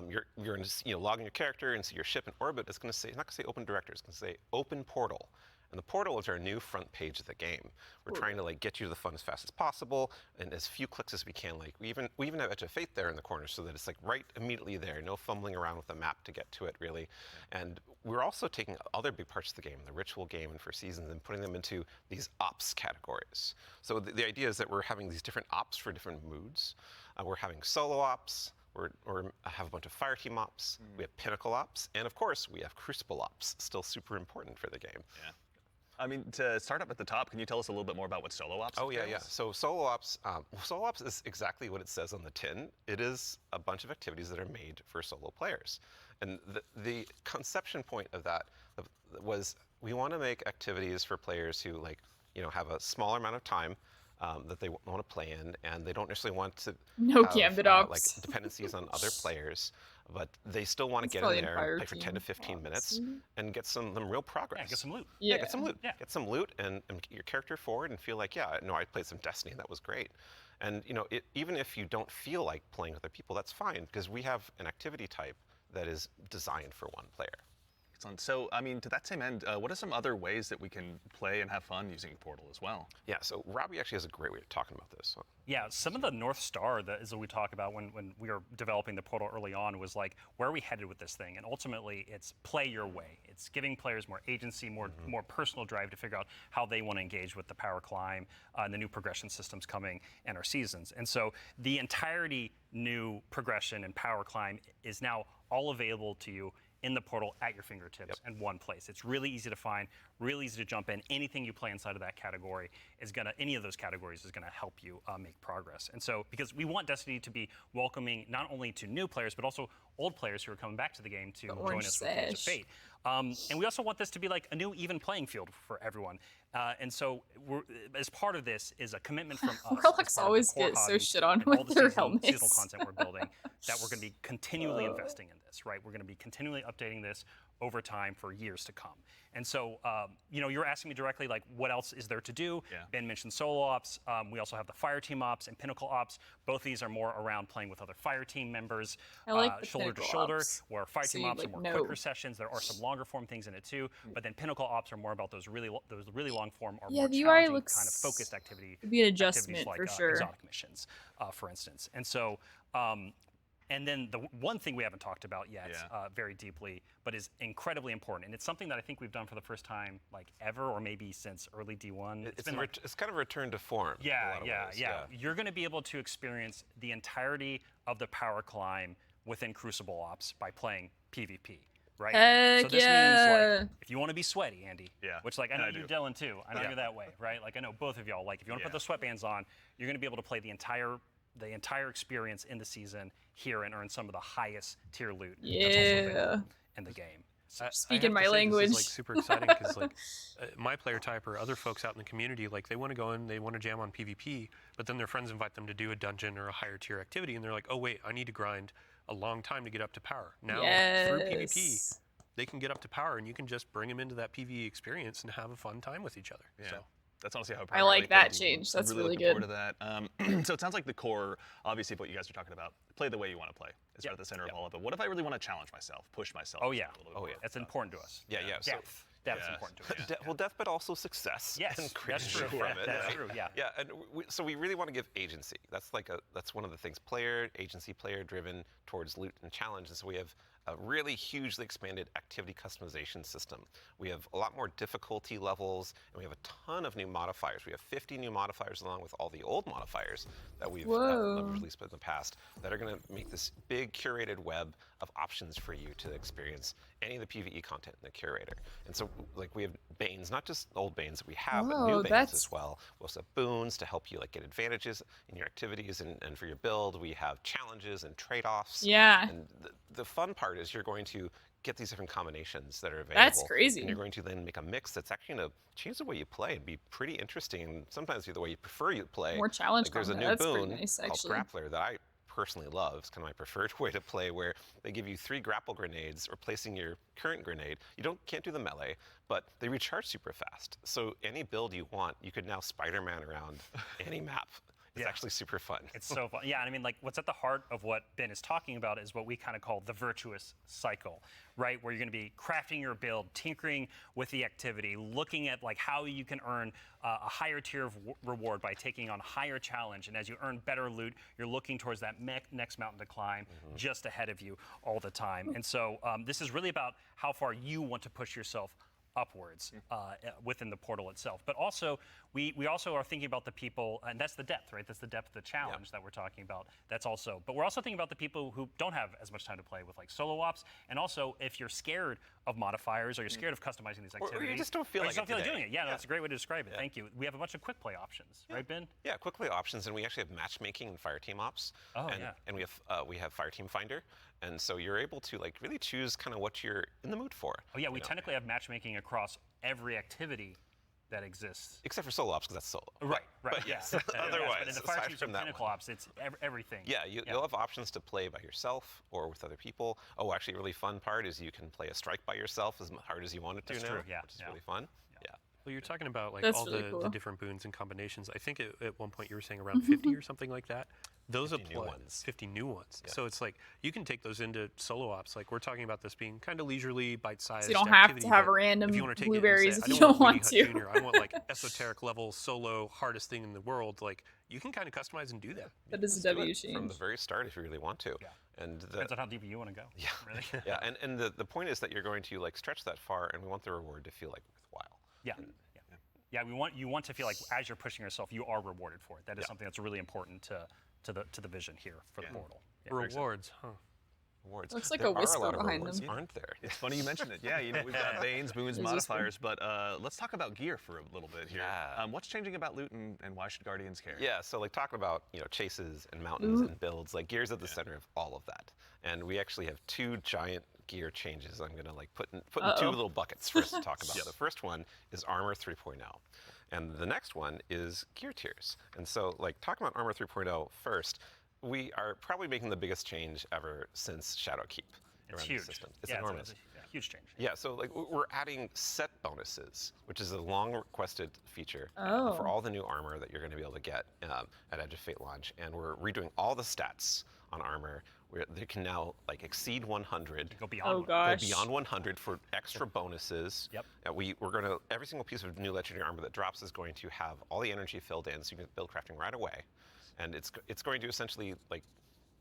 you're going to log in your character and see your ship in orbit. It's going to say, it's not going to say Open Director. It's going to say Open Portal. And the portal is our new front page of the game. We're trying to get you to the fun as fast as possible, and as few clicks as we can. We even have Edge of Fate there in the corner, so that it's right immediately there. No fumbling around with the map to get to it, really. And we're also taking other big parts of the game, the ritual game and for seasons, and putting them into these ops categories. So the idea is that we're having these different ops for different moods. We're having solo ops. We have a bunch of fire team ops. We have pinnacle ops, and of course we have crucible ops. Still super important for the game. Yeah. I mean, to start up at the top, can you tell us a little bit more about what solo ops Oh, entails? yeah. So solo ops is exactly what it says on the tin. It is a bunch of activities that are made for solo players. And the conception point of that was, we want to make activities for players who have a smaller amount of time that they want to play in, and they don't necessarily want to have Gambit ops. dependencies on other players, but they still want to get in there and play for 10 to 15 minutes and get some real progress. Yeah, get some loot. Yeah, get some loot. Yeah. Get some loot and get your character forward and feel like, I played some Destiny and that was great. And even if you don't feel like playing with other people, that's fine, because we have an activity type that is designed for one player. Excellent. So, I mean, to that same end, what are some other ways that we can play and have fun using Portal as well? Yeah, so Robbie actually has a great way of talking about this. Yeah, some of the North Star that is what we talk about when we were developing the Portal early on was where are we headed with this thing? And ultimately, it's play your way. It's giving players more agency, more personal drive to figure out how they want to engage with the power climb and the new progression systems coming and our seasons. And so the entirety new progression and power climb is now all available to you in the portal at your fingertips in one place. It's really easy to find, really easy to jump in. Anything you play inside of that category any of those categories is gonna help you make progress. And so, because we want Destiny to be welcoming not only to new players, but also old players who are coming back to the game to join us with Edge of Fate. And we also want this to be a new even playing field for everyone. And so, as part of this is a commitment from us. Warlocks always get so shit on with their helmets. Seasonal content we're building, that we're going to be continually investing in this, right? We're going to be continually updating this over time for years to come. And so, you're asking me directly, what else is there to do? Yeah. Ben mentioned solo ops. We also have the fire team ops and pinnacle ops. Both of these are more around playing with other fire team members, I like the shoulder to pinnacle shoulder, ops. where fire So team you, ops are more quicker sessions. There are some longer form things in it too, but then pinnacle ops are more about those really long form or more the UI challenging looks kind of focused activity. could be an adjustment activities for sure. exotic missions, for instance. And so, and then the one thing we haven't talked about yet very deeply, but is incredibly important, and it's something that I think we've done for the first time ever, or maybe since early D1. It's kind of a return to form. in a lot of ways. You're going to be able to experience the entirety of the power climb within Crucible Ops by playing PvP. Right? Heck so this means if you want to be sweaty, Andy, which I know you, Dylan, too. I know you're that way, right? I know both of y'all. If you want to put the sweatbands on, you're going to be able to play the entire experience in the season here and earn some of the highest tier loot that's also available in the game. Speaking my language. This is super exciting because my player type or other folks out in the community, they want to go in, they want to jam on PvP, but then their friends invite them to do a dungeon or a higher tier activity, and they're like, oh wait, I need to grind a long time to get up to power. Now through PvP, they can get up to power, and you can just bring them into that PvE experience and have a fun time with each other. Yeah. So. That's honestly how I like that change. That's really looking good. forward to that. So it sounds like the core, obviously, of what you guys are talking about, play the way you want to play. Is at the center of all of it. What if I really want to challenge myself, push myself? Oh yeah. Oh yeah. That's important to us. Yeah. So, That's important to us. Well, death, but also success. Yes, and that's true. from it. That's true. Yeah. Yeah, and so we really want to give agency. That's one of the things. Player agency, player driven towards loot and challenge. And so we have a really hugely expanded activity customization system. We have a lot more difficulty levels, and we have a ton of new modifiers. We have 50 new modifiers along with all the old modifiers that we've released in the past that are going to make this big curated web of options for you to experience any of the PvE content in the curator. And so, like, we have Banes, not just old Banes that we have, but new Banes as well. We also have boons to help you like get advantages in your activities and for your build. We have challenges and trade-offs. Yeah. And the fun part is you're going to get these different combinations that are available. That's crazy. And you're going to then make a mix that's actually going to change the way you play and be pretty interesting. Sometimes the way you prefer you play. More challenge like, there's a content. new That's pretty boon nice, called actually. Grappler that I personally love. It's kind of my preferred way to play, where they give you 3 grapple grenades replacing your current grenade. You can't do the melee, but they recharge super fast. So any build you want, you could now Spider-Man around any map. It's actually super fun. It's so fun. Yeah, and I mean, like, what's at the heart of what Ben is talking about is what we kind of call the virtuous cycle, right? Where you're going to be crafting your build, tinkering with the activity, looking at like how you can earn a higher tier of reward by taking on higher challenge. And as you earn better loot, you're looking towards that next mountain to climb just ahead of you all the time. And so this is really about how far you want to push yourself upwards within the portal itself. But also, we also are thinking about the people, and that's the depth, right? That's the depth of the challenge that we're talking about. That's also, but we're also thinking about the people who don't have as much time to play with like solo ops, and also if you're scared of modifiers or you're scared of customizing these activities. Or you just don't feel like doing it. Yeah, that's a great way to describe it. Thank you. We have a bunch of quick play options, right, Ben? Yeah, quick play options, and we actually have matchmaking and fire team ops. And we have fire team finder, and so you're able to like really choose kind of what you're in the mood for. Oh yeah, we technically have matchmaking across every activity that exists. Except for solo ops, because that's solo. Right. But yes, otherwise, but in the fire teams and pinnacle ops, it's everything. Yeah, you'll have options to play by yourself or with other people. Oh, actually, a really fun part is you can play a strike by yourself as hard as you want it to now, true, which is really fun. Yeah. Well, you're talking about like That's all really cool. the different boons and combinations. I think at one point you were saying around 50 or something like that. Those 50 new apply. ones. 50 new ones. Yeah. So it's like you can take those into solo ops. Like we're talking about this being kind of leisurely, bite-sized. So you don't have activity, to have but random if you want to take blueberries it if and say, you I don't want want Weenie to. Hut Junior, I want like esoteric level solo hardest thing in the world. Like you can kind of customize and do that. That is a Do W it change. from the very start if you really want to. Yeah. And Depends on how deep you want to go. Yeah. Really. yeah, and the point is that you're going to like stretch that far, and we want the reward to feel like worthwhile. Yeah. Yeah, you want to feel like as you're pushing yourself, you are rewarded for it. That is something that's really important to the vision here for the portal. Yeah. Rewards, huh? Rewards. Looks like There a are whisper lot of behind rewards, them. aren't there? It's funny you mentioned it. Yeah, we've got Banes, boons, There's this one. modifiers, but let's talk about gear for a little bit here. Yeah. What's changing about loot and why should Guardians care? Yeah, so like talking about chases and mountains and builds, like gear's at the center of all of that. And we actually have 2 giant gear changes. I'm gonna like put in 2 little buckets for us to talk about. The first one is Armor 3.0. And the next one is gear tiers. And so like talking about Armor 3.0 first, we are probably making the biggest change ever since Shadowkeep It's around huge. the system. It's yeah, enormous. It's a huge change. Yeah, so like we're adding set bonuses, which is a long requested feature Oh. for all the new armor that you're going to be able to get at Edge of Fate launch. And we're redoing all the stats on armor where they can now like exceed 100. Go beyond. Oh one. gosh. Go beyond 100 for extra bonuses. Yep. We're going to, every single piece of new legendary armor that drops is going to have all the energy filled in, so you can build crafting right away. And it's going to essentially like,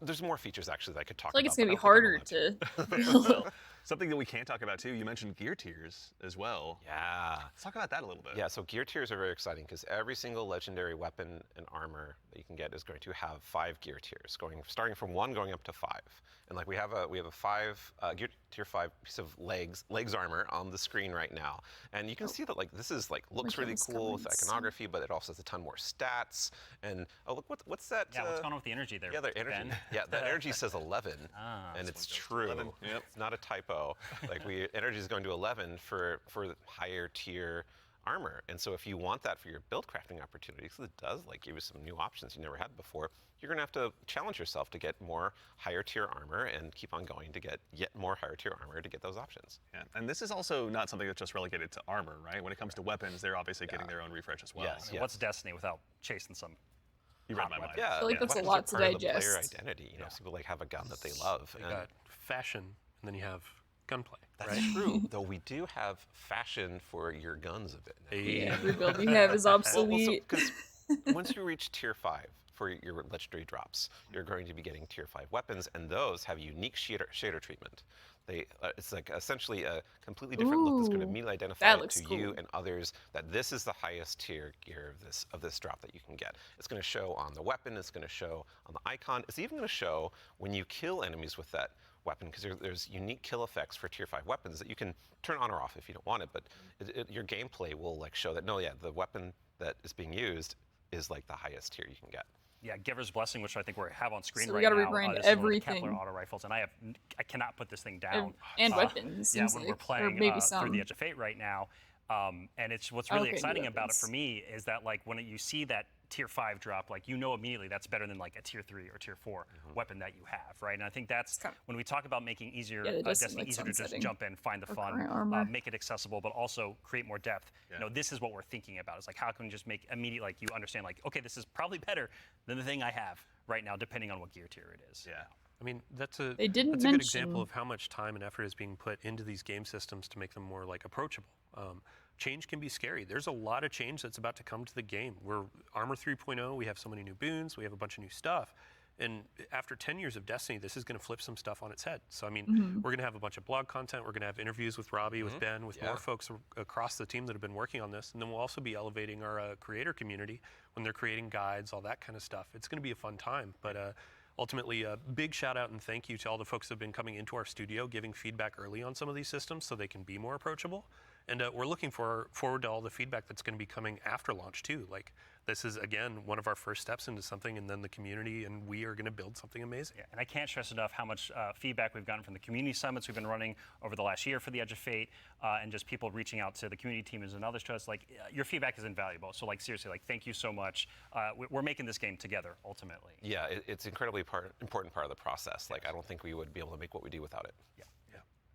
there's more features actually that I could talk I feel like about. it's gonna be but I don't think harder I'm allowed to. Well, something that we can't talk about too, you mentioned gear tiers as well. Yeah. Let's talk about that a little bit. Yeah, so gear tiers are very exciting because every single legendary weapon and armor that you can get is going to have 5 gear tiers, starting from 1 going up to 5. And like we have a 5 gear tier 5 piece of legs armor on the screen right now, and you can see that like this is like looks really cool with iconography, but it also has a ton more stats. And oh look, what's that? Yeah, what's going on with the energy there? Yeah, the energy. Ben? Yeah, that energy says 11, and that's it's what goes to true. 11. Yep. It's not a typo. Like energy is going to 11 for higher tier armor. And so if you want that for your build crafting opportunities, it does like give you some new options you never had before. You're going to have to challenge yourself to get more higher tier armor and keep on going to get yet more higher tier armor to get those options. Yeah. And this is also not something that's just relegated to armor, right? When it comes to weapons, they're obviously getting their own refresh as well. Yes. What's Destiny without chasing some? You read my mind. Yeah, I feel like that's a weapons lot are to part of the player digest. identity. You know, some people like have a gun that they love. You and got fashion, and then you have gunplay. that's right? true, though we do have fashion for your guns a bit now. Yeah, every build you have is obsolete. Because once you reach tier 5 for your legendary drops, you're going to be getting tier 5 weapons, and those have unique shader treatment. It's like essentially a completely different look that's going to Ooh, immediately identify that it looks to you cool. and others that this is the highest tier gear of this drop that you can get. It's going to show on the weapon. It's going to show on the icon. It's even going to show when you kill enemies with that weapon, because there's unique kill effects for tier 5 weapons that you can turn on or off if you don't want it. But your gameplay will like show that no, yeah, the weapon that is being used is like the highest tier you can get. Yeah, Giver's Blessing, which I think we have on screen So we right gotta now. regrind This is one of the everything. Kepler auto rifles, and I cannot put this thing down. And weapons, Yeah, seems when like, we're or playing maybe through some. the Edge of Fate right now, and it's what's really Okay, exciting new about it for weapons. me is that like when you see that tier 5 drop, like you know immediately that's better than like a tier 3 or tier 4 weapon that you have, right? And I think that's when we talk about making easier Yeah, it does seem Destiny like easier to just sunsetting. jump in, find the Or fun, current armor. make it accessible, but also create more depth. Yeah. You know, this is what we're thinking about. It's like how can we just make immediate, like you understand, like okay, this is probably better than the thing I have right now, depending on what gear tier it is. Yeah. I mean, that's a They didn't that's a good mention- example of how much time and effort is being put into these game systems to make them more like approachable. Change can be scary. There's a lot of change that's about to come to the game. We're Armor 3.0. We have so many new boons. We have a bunch of new stuff. And after 10 years of Destiny, this is going to flip some stuff on its head. So, I mean, we're going to have a bunch of blog content. We're going to have interviews with Robbie, with Ben, with more folks across the team that have been working on this. And then we'll also be elevating our creator community when they're creating guides, all that kind of stuff. It's going to be a fun time. But ultimately, a big shout out and thank you to all the folks that have been coming into our studio, giving feedback early on some of these systems so they can be more approachable. And we're looking forward to all the feedback that's going to be coming after launch too. Like this is again one of our first steps into something, and then the community and we are going to build something amazing. Yeah, and I can't stress enough how much feedback we've gotten from the community summits we've been running over the last year for the Edge of Fate, and just people reaching out to the community teams and others to us. Like your feedback is invaluable. So like seriously, like thank you so much. We're making this game together ultimately. Yeah, it's incredibly important part of the process. Like I don't think we would be able to make what we do without it. Yeah.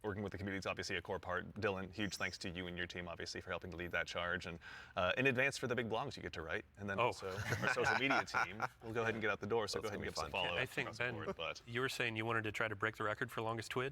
Working with the community is obviously a core part. Dylan, huge thanks to you and your team, obviously, for helping to lead that charge. And in advance for the big blogs you get to write. And then also our social media team will go ahead and get out the door. So go ahead and give us a follow. I think, Ben, you were saying you wanted to try to break the record for longest twid?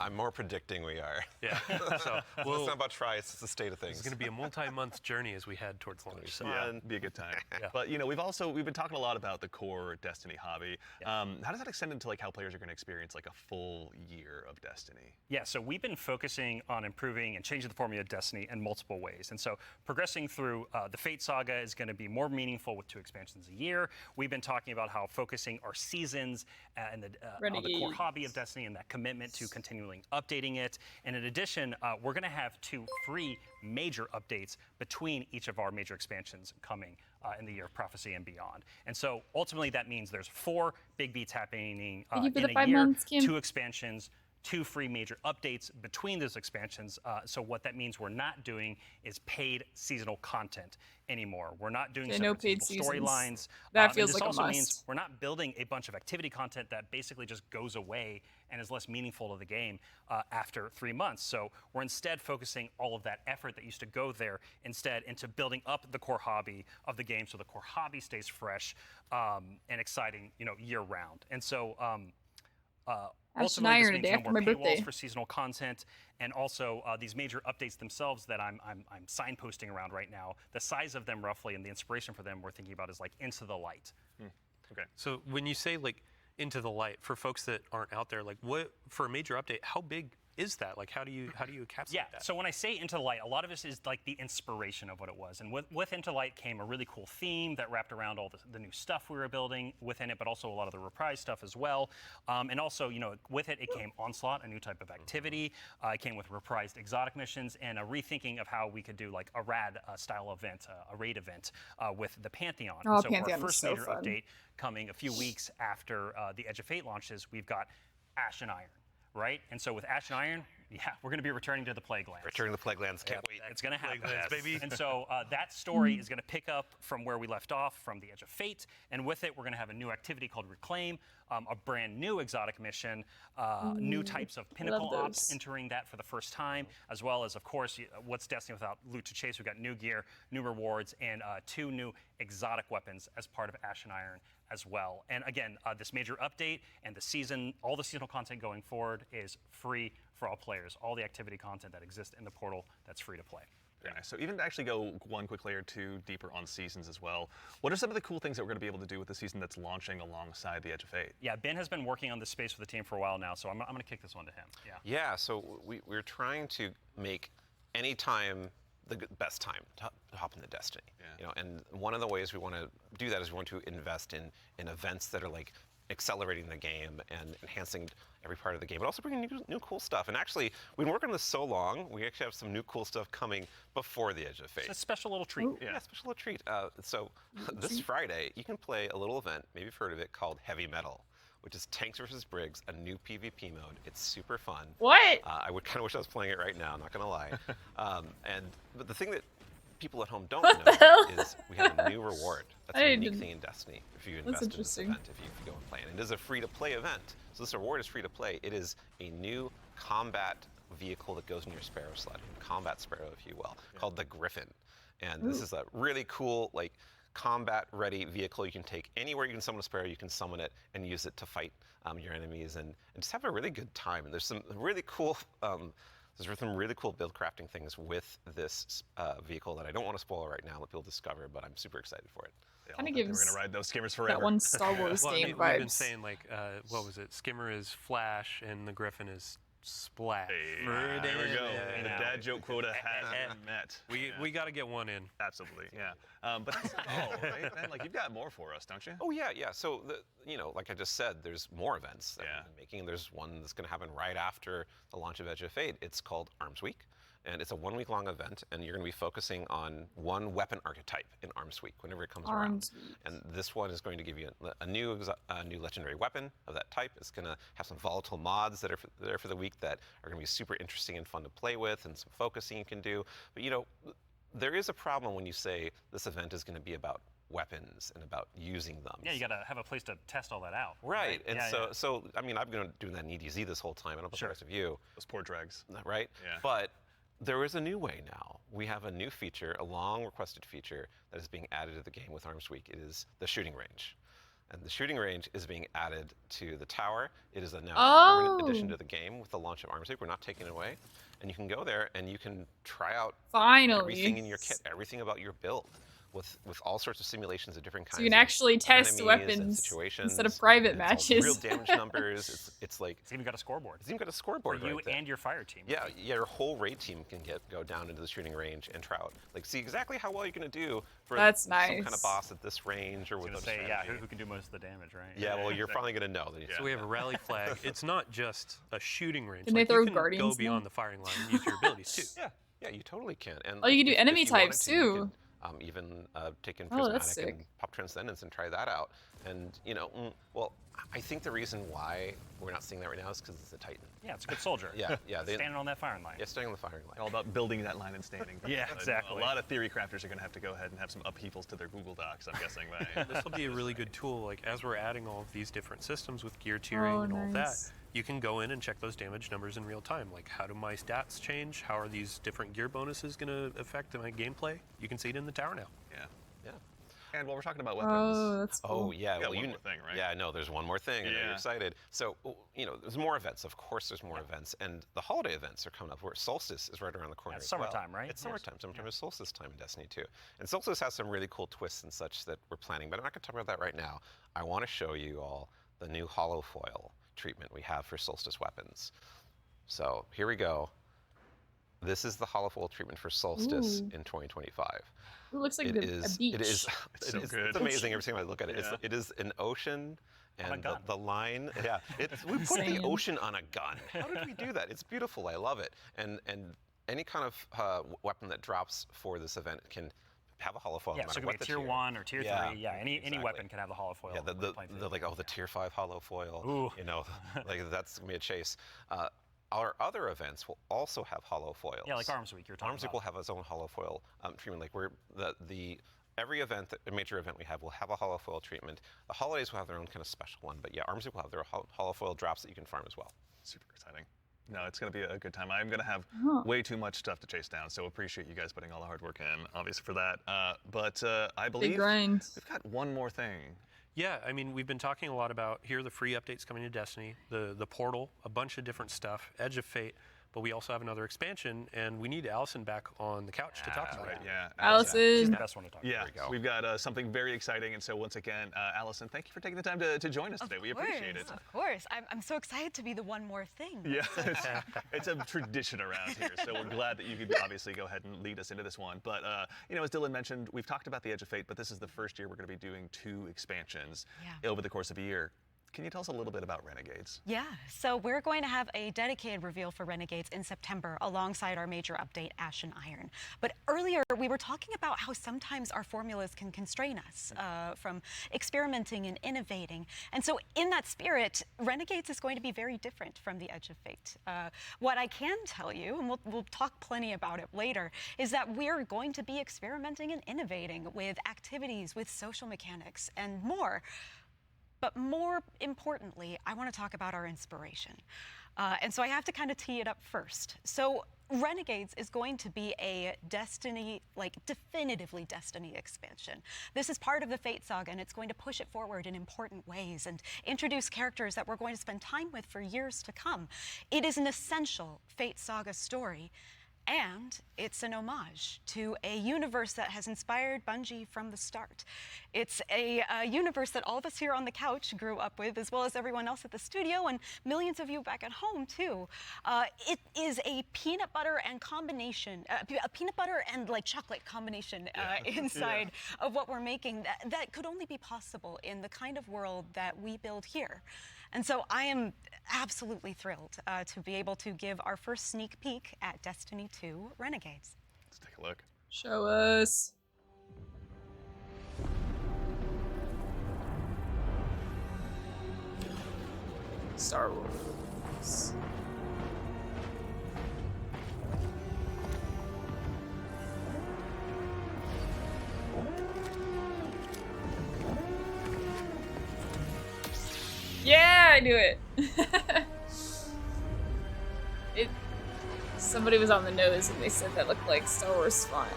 I'm more predicting we are. Yeah. So it's not about try, it's the state of things. It's going to be a multi-month journey as we head towards launch. So. Yeah, it'd be a good time. But you know, we've been talking a lot about the core Destiny hobby. How does that extend into like how players are going to experience like a full year of Destiny? Yeah, so we've been focusing on improving and changing the formula of Destiny in multiple ways. And so progressing through the Fate saga is going to be more meaningful with 2 expansions a year. We've been talking about how focusing our seasons and on the core hobby of Destiny and that commitment to continually updating it. And in addition, we're going to have 2 free major updates between each of our major expansions coming in the year of prophecy and beyond. And so ultimately that means there's 4 big beats happening Thank you for in the a 5 year, months, Kim. 2 expansions, 2 free major updates between those expansions. So what that means we're not doing is paid seasonal content anymore. We're not doing no paid seasonal seasons. storylines. That feels and this like a also must. means we're not building a bunch of activity content that basically just goes away and is less meaningful to the game after 3 months. So we're instead focusing all of that effort that used to go there instead into building up the core hobby of the game so the core hobby stays fresh and exciting, year round. And so ultimately, this Iron, means day no after more my paywalls birthday. for seasonal content, and also these major updates themselves that I'm signposting around right now. The size of them roughly and the inspiration for them we're thinking about is like Into the Light. Okay. So when you say like Into the Light, for folks that aren't out there, like what for a major update, how big is that? Like how do you encapsulate that? So when I say Into the Light, a lot of this is like the inspiration of what it was. And with Into the Light came a really cool theme that wrapped around all the new stuff we were building within it, but also a lot of the reprise stuff as well. And also, with it came Onslaught, a new type of activity. It came with reprised exotic missions and a rethinking of how we could do like a rad style event, a raid event with the Pantheon. Oh, and so Pantheon for our was first so major fun. update coming a few weeks after the Edge of Fate launches, we've got Ash and Iron. Right? And so with Ash and Iron, we're going to be returning to the Plague Lands. Returning to the Plague Lands, can't wait. It's going to happen. Plague Lands, baby. And so that story is going to pick up from where we left off from the Edge of Fate. And with it, we're going to have a new activity called Reclaim, a brand new exotic mission, new types of pinnacle love ops those. entering that for the first time, as well as, of course, what's Destiny without loot to chase? We've got new gear, new rewards, and 2 new exotic weapons as part of Ash and Iron as well. And again, this major update and all the seasonal content going forward is free for all players. All the activity content that exists in the portal, that's free to play. Very nice. So even to actually go one quick layer two deeper on seasons as well, what are some of the cool things that we're going to be able to do with the season that's launching alongside the Edge of Fate? Yeah, Ben has been working on this space for the team for a while now, so I'm going to kick this one to him. Yeah. Yeah, so we're trying to make any time the best time to hop into Destiny. Yeah. You know, and one of the ways we want to do that is we want to invest in events that are like accelerating the game and enhancing every part of the game, but also bringing new cool stuff. And actually, we've been working on this so long, we actually have some new cool stuff coming before the Edge of Fate. It's a special little treat. Yeah, special little treat. So this Friday, you can play a little event, maybe you've heard of it, called Heavy Metal, which is Tanks vs. Briggs, a new PvP mode. It's super fun. What? I would kind of wish I was playing it right now, not gonna lie. But the thing that people at home don't know is we have a new reward. That's a unique thing in Destiny if you invest in this event, if you go and play it. And it is a free-to-play event. So this reward is free to play. It is a new combat vehicle that goes in your Sparrow slot, combat Sparrow, if you will, called the Griffin. And this is a really cool, like, combat-ready vehicle you can take anywhere you can summon a Sparrow. You can summon it and use it to fight your enemies and just have a really good time. And there's some really cool build crafting things with this vehicle that I don't want to spoil right now, let people discover, but I'm super excited for it. Kind of We're gives going to ride those skimmers forever. that one Star Wars Well, I game mean, vibes. we've been saying like, what was it? Skimmer is Flash and the Griffin is Splash. Hey, there we go. The dad joke quota has been met. We got to get one in. Absolutely, yeah. But that's all, right, Ben? Like, you've got more for us, don't you? Oh yeah. So like I just said, there's more events that we've been making. There's one that's going to happen right after the launch of Edge of Fate. It's called Arms Week, and it's a 1 week long event, and you're going to be focusing on one weapon archetype in Arms Week whenever it comes around. And this one is going to give you a new legendary weapon of that type. It's going to have some volatile mods that are there for the week that are going to be super interesting and fun to play with, and some focusing you can do. But there is a problem when you say this event is going to be about weapons and about using them. Yeah, you got to have a place to test all that out. Right. And so I mean, I've been doing that in EDZ this whole time. I don't know about the rest of you. Those poor dregs. Right? Yeah. But there is a new way now. We have a new feature, a long requested feature that is being added to the game with Arms Week. It is the shooting range. And the shooting range is being added to the tower. It is a now permanent addition to the game with the launch of Arms Week. We're not taking it away. And you can go there and you can try out everything in your kit, everything about your build. With all sorts of simulations of different kinds. So you can actually test weapons instead of private matches. Real damage numbers. It's like it's even got a scoreboard. It's even got a scoreboard for you right there. And your fire team. Yeah, your whole raid team can go down into the shooting range and try out, like, see exactly how well you're going to do for some kind of boss at this range or with a strategy. Who can do most of the damage, right? Yeah, well, you're finally going to know. So we have a rally flag. It's not just a shooting range. Can they throw you can Guardians go beyond the firing line and use your abilities too. Yeah, you totally can. And you can do enemy types too. Even take in Prismatic and pop Transcendence and try that out. And, well, I think the reason why we're not seeing that right now is because it's a Titan. Yeah, it's a good soldier. Yeah. Standing on that firing line. Yeah, standing on the firing line. All about building that line and standing. Yeah, exactly. A lot of theory crafters are going to have to go ahead and have some upheavals to their Google Docs, I'm guessing. This will be a really good tool. Like, as we're adding all of these different systems with gear tiering and all that, you can go in and check those damage numbers in real time. Like, how do my stats change? How are these different gear bonuses going to affect my gameplay? You can see it in the tower now. Yeah. Yeah. And while we're talking about weapons. Oh, that's cool. Oh, yeah. Well, one more thing, right? Yeah, no, there's one more thing. I know you're excited. So, there's more events. Of course, there's more events. And the holiday events are coming up. Where Solstice is right around the corner. It's summertime, right? It's summertime. Summertime is Solstice time in Destiny 2. And Solstice has some really cool twists and such that we're planning, but I'm not going to talk about that right now. I want to show you all the new hollow foil treatment we have for Solstice weapons. So here we go. This is the hollow foil treatment for Solstice in 2025. It looks like a beach. It is. It's so good. It's amazing every time I look at it. Yeah. It is an ocean. And gun. the line, we put the ocean on a gun. How did we do that? It's beautiful. I love it. And any kind of weapon that drops for this event can have a hollow foil. Yeah, no so it matter could be what tier 1 or tier 3. Yeah, any exactly. weapon can have the hollow foil. Yeah, the tier 5 hollow foil. Ooh. Like that's gonna be a chase. Our other events will also have hollow foils. Yeah, like Arms Week you're talking about. Arms Week will have its own hollow foil treatment. Like every event, a major event we have will have a hollow foil treatment. The holidays will have their own kind of special one, but yeah, Arms Week will have their hollow foil drops that you can farm as well. Super exciting. No, it's going to be a good time. I'm going to have way too much stuff to chase down, so appreciate you guys putting all the hard work in, obviously, for that. But I believe we've got one more thing. Yeah, I mean, we've been talking a lot about, here are the free updates coming to Destiny, the portal, a bunch of different stuff, Edge of Fate. but we also have another expansion, and we need Allison back on the couch to talk about it. Yeah, Allison. She's the best one to talk Yeah, about. we've got something very exciting, and so once again, Allison, thank you for taking the time to join us today. We appreciate it. Of course. I'm so excited to be the one more thing. Yeah, it's a tradition around here, so we're glad that you could obviously go ahead and lead us into this one. But, you know, as Dylan mentioned, we've talked about the Edge of Fate, but this is the first year we're going to be doing 2 expansions over the course of a year. Can you tell us a little bit about Renegades? Yeah, so we're going to have a dedicated reveal for Renegades in September alongside our major update, Ashen Iron. But earlier we were talking about how sometimes our formulas can constrain us from experimenting and innovating. And so in that spirit, Renegades is going to be very different from the Edge of Fate. What I can tell you, and we'll talk plenty about it later, is that we're going to be experimenting and innovating with activities, with social mechanics, and more. But more importantly, I want to talk about our inspiration. And so I have to kind of tee it up first. So Renegades is going to be a Destiny, like definitively Destiny expansion. This is part of the Fate saga, and it's going to push it forward in important ways and introduce characters that we're going to spend time with for years to come. It is an essential Fate saga story. And it's an homage to a universe that has inspired Bungie from the start. It's a universe that all of us here on the couch grew up with, as well as everyone else at the studio and millions of you back at home too. It is a peanut butter and combination, a peanut butter and like chocolate combination inside of what we're making that could only be possible in the kind of world that we build here. And so I am absolutely thrilled to be able to give our first sneak peek at Destiny 2 Renegades. Let's take a look. Show us. Star Wars. Yeah, I knew it. Somebody was on the nose and they said that looked like Star Wars font.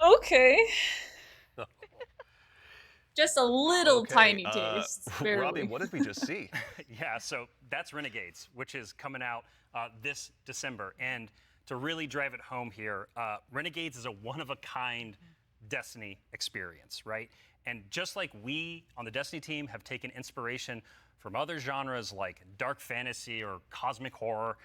Okay. Just a little tiny taste. Barely. Robbie, what did we just see? Yeah, so that's Renegades, which is coming out this December. And to really drive it home here, Renegades is a one-of-a-kind Destiny experience, right? And just like we on the Destiny team have taken inspiration from other genres like dark fantasy or cosmic horror,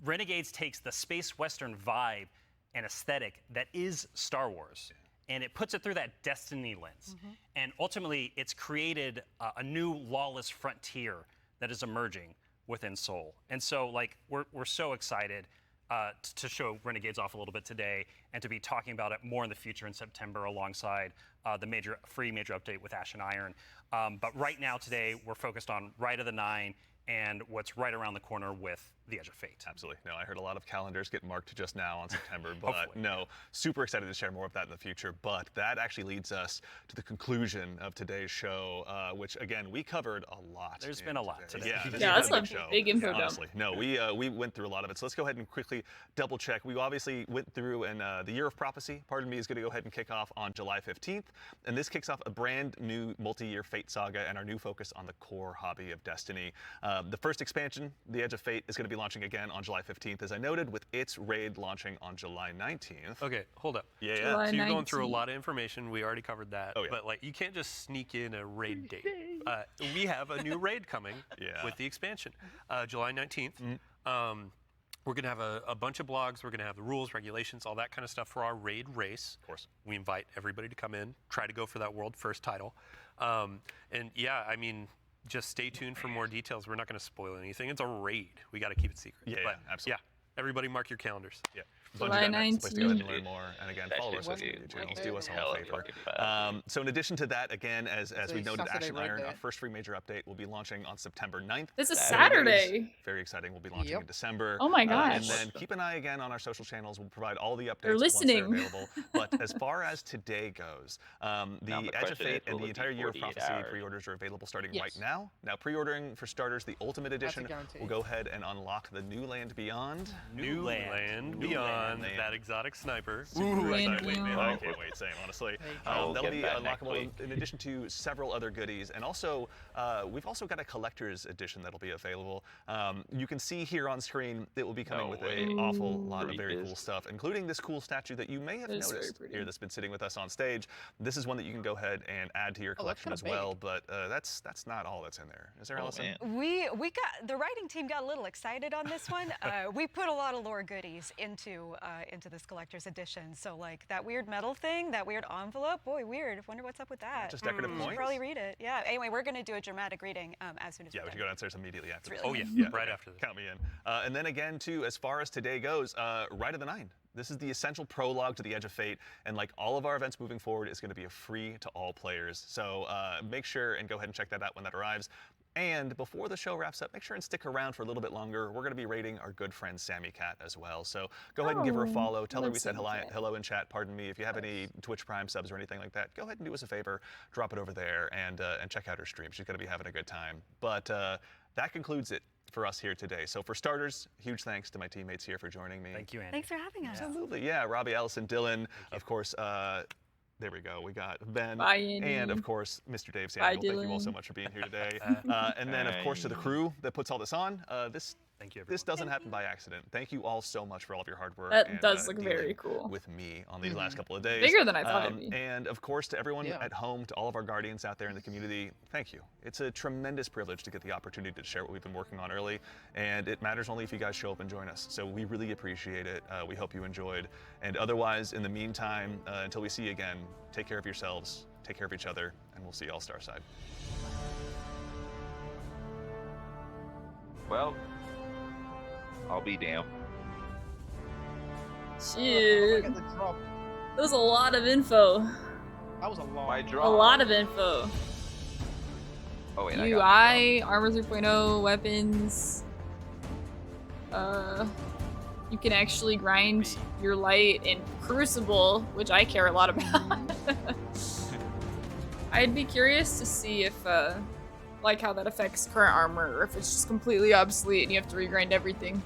Renegades takes the space western vibe and aesthetic that is Star Wars, and it puts it through that Destiny lens. And ultimately, it's created a new lawless frontier that is emerging within Sol. And so, like, we're so excited to show Renegades off a little bit today and to be talking about it more in the future in September alongside the free major update with Ashen Iron. But right now today, we're focused on Rite of the Nine and what's right around the corner with the Edge of Fate. Absolutely. No, I heard a lot of calendars get marked just now on September, but no, super excited to share more of that in the future. But that actually leads us to the conclusion of today's show, which again, we covered a lot. There's been a lot today. Yeah, that's big a show. big info dump. Honestly, no, we went through a lot of it. So let's go ahead and quickly double check. We obviously went through, and the Year of Prophecy, pardon me, is going to go ahead and kick off on July 15th. And this kicks off a brand new multi-year Fate saga and our new focus on the core hobby of Destiny. The first expansion, The Edge of Fate, is going to be launching again on July 15th, as I noted, with its raid launching on July 19th. Okay, hold up. Yeah. July So you're going through a 19th. lot of information. We already covered that. Oh, yeah. But like, you can't just sneak in a raid date. We have a new raid coming with the expansion, July 19th. We're going to have a bunch of blogs. We're going to have the rules, regulations, all that kind of stuff for our raid race. Of course. We invite everybody to come in, try to go for that world first title. And yeah, I mean, just stay tuned for more details. We're not going to spoil anything. It's a raid. We got to keep it secret. Yeah, But, absolutely. Yeah, everybody mark your calendars. Yeah. July Bungie.net is the place to go ahead and 19th. learn more. And again, That follow our shit social was media channels. wicked Do us hell all a of favor. fucking bad. So in addition to that, again, as we a noted, Saturday Ashen right Iron, there. our first free major update, will be launching on September 9th. This is Renegades, Saturday. Very exciting. We'll be launching Yep. in December. Oh my And gosh. then keep an eye again on our social channels. We'll provide all the updates They're once they're listening. available. But as far as today goes, the the Edge of question Fate is, and will the it be entire Year of 48 Prophecy hours? pre-orders are available starting right Yes. now. Now, pre-ordering for starters, the Ultimate That's a Edition guarantee. will go ahead and unlock the New Land Beyond. New Land Beyond. on man. that exotic sniper. Super Man, excited. yeah. Man, I can't wait, same, honestly. I'll That'll get be that next unlockable week. in addition to several other goodies. And also, we've also got a collector's edition that'll be available. You can see here on screen, it will be coming with an awful lot of very cool stuff, including this cool statue that you may have That is very noticed pretty. here that's been sitting with us on stage. This is one that you can go ahead and add to your Oh, that's collection as kinda well, but that's not all that's in there. Is there, Oh, Allison? man. We got the writing team got a little excited on this one. We put a lot of lore goodies into this collector's edition. So like that weird metal thing, that weird envelope, boy, weird. Wonder what's up with that. Just decorative You should points? probably read it. Yeah. Anyway, we're gonna do a dramatic reading as soon as Yeah, we we're should done. go downstairs immediately after this. really Oh good. yeah, right after this. Count me in. And then again, too, as far as today goes, Rite of the Nine. This is the essential prologue to the Edge of Fate, and like all of our events moving forward, is going to be a free to all players. So make sure and go ahead and check that out when that arrives. And before the show wraps up, make sure and stick around for a little bit longer. We're going to be rating our good friend Sammy Cat as well. So go ahead and give her a Oh, follow. Tell her love we said Sammy Cat. hello in chat. Pardon me. If you have any Twitch Prime subs or anything like that, go ahead and do us a favor. Drop it over there and check out her stream. She's going to be having a good time. But that concludes it for us here today. So for starters, huge thanks to my teammates here for joining me. Thank you, Andy. Thanks for having us. Absolutely, yeah. Robbie, Allison, Dylan, of course. There we go. We got Ben, Bye, Andy. and of course, Mr. Dave Bye, Samuel. Thank you all so Dylan. much for being here today. And then, of course, to the crew that puts all this on. Thank you, everyone. This doesn't happen by accident. Thank you all so much for all of your hard work. That and, does look dealing very cool. with me on these last couple of days. Bigger than I thought it'd be. And of course, to everyone Yeah. at home, to all of our guardians out there in the community, thank you. It's a tremendous privilege to get the opportunity to share what we've been working on early, and it matters only if you guys show up and join us. So we really appreciate it. We hope you enjoyed. And otherwise, in the meantime, until we see you again, take care of yourselves, take care of each other, and we'll see you all Starside. Well, I'll be damned. Shit. Look at the drop. That was a lot of info. That was a long. My A drop. lot of info. Oh wait, I got UI, Armor 3.0, weapons. You can actually grind your light in Crucible, which I care a lot about. I'd be curious to see if, like, how that affects current armor, or if it's just completely obsolete and you have to regrind everything.